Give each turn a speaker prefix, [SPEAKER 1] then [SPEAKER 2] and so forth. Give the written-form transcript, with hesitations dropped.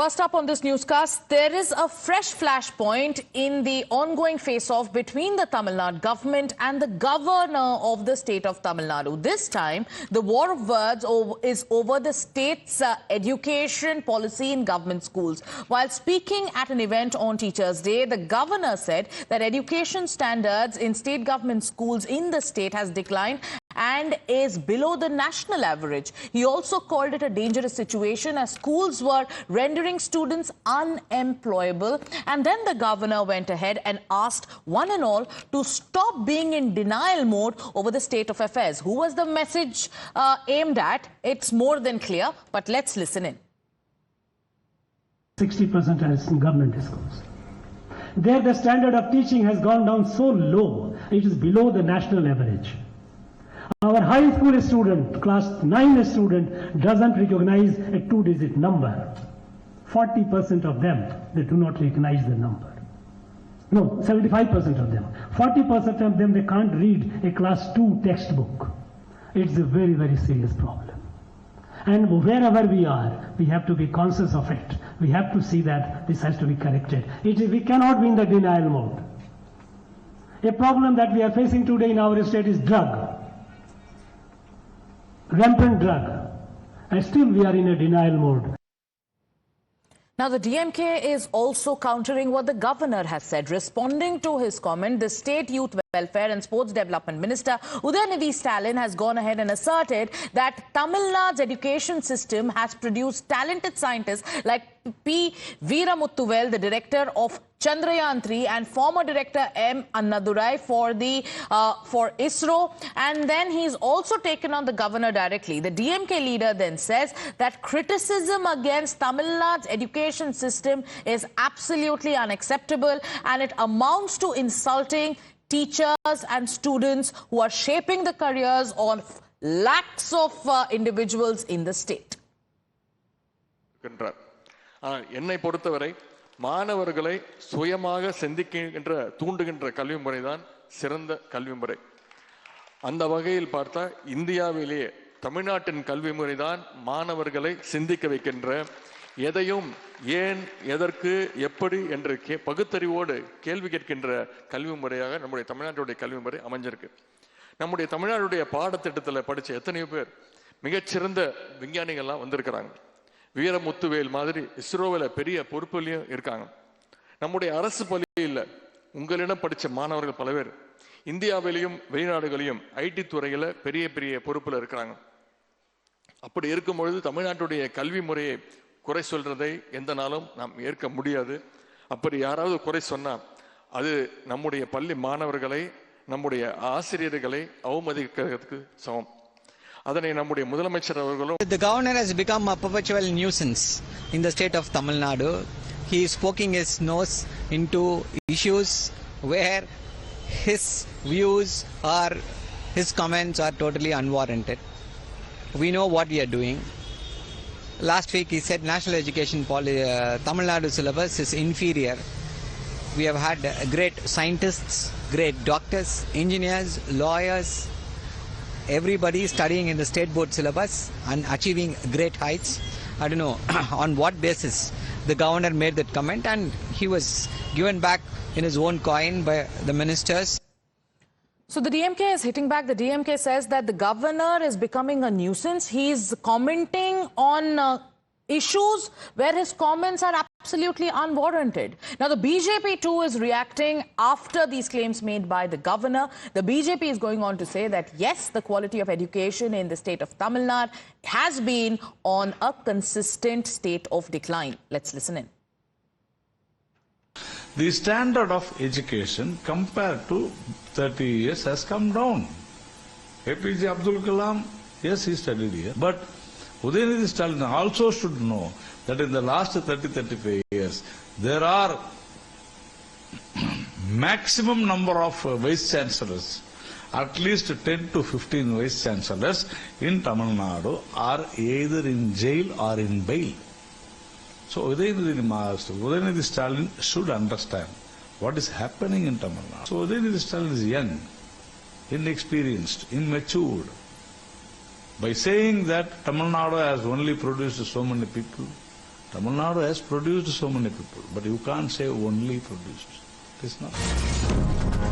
[SPEAKER 1] First up on this newscast, there is a fresh flashpoint in the ongoing face-off between the Tamil Nadu government and the governor of the state of Tamil Nadu. This time, the war of words is over the state's education policy in government schools. While speaking at an event on Teachers' Day, the governor said that education standards in state government schools in the state has declined and is below the national average. He also called it a dangerous situation as schools were rendering students unemployable. And then the governor went ahead and asked one and all to stop being in denial mode over the state of affairs. Who was the message aimed at? It's more than clear, but let's listen in.
[SPEAKER 2] 60% is in government schools. There the standard of teaching has gone down so low, it is below the national average. Our high school student, class 9 student, doesn't recognize a 2-digit number. 40% of them, they do not recognize the number. No, 75% of them. 40% of them, they can't read a class 2 textbook. It's a very, very serious problem. And wherever we are, we have to be conscious of it. We have to see that this has to be corrected. We cannot be in the denial mode. A problem that we are facing today in our state is drug. Rampant drug, and still we are in a denial mode.
[SPEAKER 1] Now, the DMK is also countering what the governor has said. Responding to his comment, the State Youth Welfare and Sports Development Minister Udayanidhi Stalin has gone ahead and asserted that Tamil Nadu's education system has produced talented scientists like P. Veeramuthuvel, the director of Chandrayaan 3, and former director M. Annadurai for ISRO. And then he's also taken on the governor directly. The DMK leader then says that criticism against Tamil Nadu's education system is absolutely unacceptable and it amounts to insulting teachers and students who are shaping the careers of lakhs of individuals in the state.
[SPEAKER 3] என்னை பொறுத்தவரை மாணவர்களை சுயமாக சிந்திக்கின்ற தூண்டுகின்ற கல்வி முறைதான் சிறந்த கல்வி முறை. அந்த வகையில் பார்த்தா இந்தியாவிலேயே தமிழ்நாட்டின் கல்வி முறைதான் மாணவர்களை சிந்திக்க வைக்கின்ற, எதையும் ஏன், எதற்கு, எப்படி என்று பகுத்தறிவோடு கேள்வி கேட்கின்ற கல்வி முறையாக நம்முடைய தமிழ்நாட்டுடைய கல்வி முறை அமைஞ்சிருக்கு. நம்முடைய தமிழ்நாடுடைய பாடத்திட்டத்தில் படித்த எத்தனையோ பேர் மிகச்சிறந்த விஞ்ஞானிகள்லாம் வந்திருக்கிறாங்க. வீரமுத்துவேல் மாதிரி இஸ்ரோவில் பெரிய பொறுப்புலையும் இருக்காங்க. நம்முடைய அரசு பள்ளியில் உங்களிடம் படித்த மாணவர்கள் பல பேர் இந்தியாவிலையும் வெளிநாடுகளையும் ஐடி துறையில் பெரிய பெரிய பொறுப்பில் இருக்கிறாங்க. அப்படி இருக்கும் பொழுது தமிழ்நாட்டுடைய கல்வி முறையை குறை சொல்றதை எந்த நாளும் நாம் ஏற்க முடியாது. அப்படி யாராவது குறை சொன்னால் அது நம்முடைய பள்ளி மாணவர்களை, நம்முடைய ஆசிரியர்களை அவமதிக்கிறதுக்கு சமம்.
[SPEAKER 4] The governor has become a perpetual nuisance in the state of Tamil Nadu. He is poking his nose into issues where his views or his comments are totally unwarranted. We know what we are doing. Last week he said national education policy, Tamil Nadu syllabus is inferior. We have had great scientists, great doctors, engineers, lawyers, everybody studying in the state board syllabus and achieving great heights. I don't know on what basis the governor made that comment, and he was given back in his own coin by the ministers.
[SPEAKER 1] So the DMK is hitting back. The DMK says that the governor is becoming a nuisance. He's commenting on issues where his comments are absolutely unwarranted. Now, the BJP too is reacting after these claims made by the governor. The BJP is going on to say that, yes, the quality of education in the state of Tamil Nadu has been on a consistent state of decline. Let's listen in.
[SPEAKER 5] The standard of education compared to 30 years has come down. APJ Abdul Kalam, yes, he studied here, but Udayanidhi Stalin also should know that in the last 30-35 years, there are maximum number of vice chancellors, at least 10 to 15 vice chancellors in Tamil Nadu are either in jail or in bail. So Udayanidhi Stalin should understand what is happening in Tamil Nadu. So Udayanidhi Stalin is young, inexperienced, immature. By saying that Tamil Nadu has only produced so many people, Tamil Nadu has produced so many people, but you can't say only produced. It is not.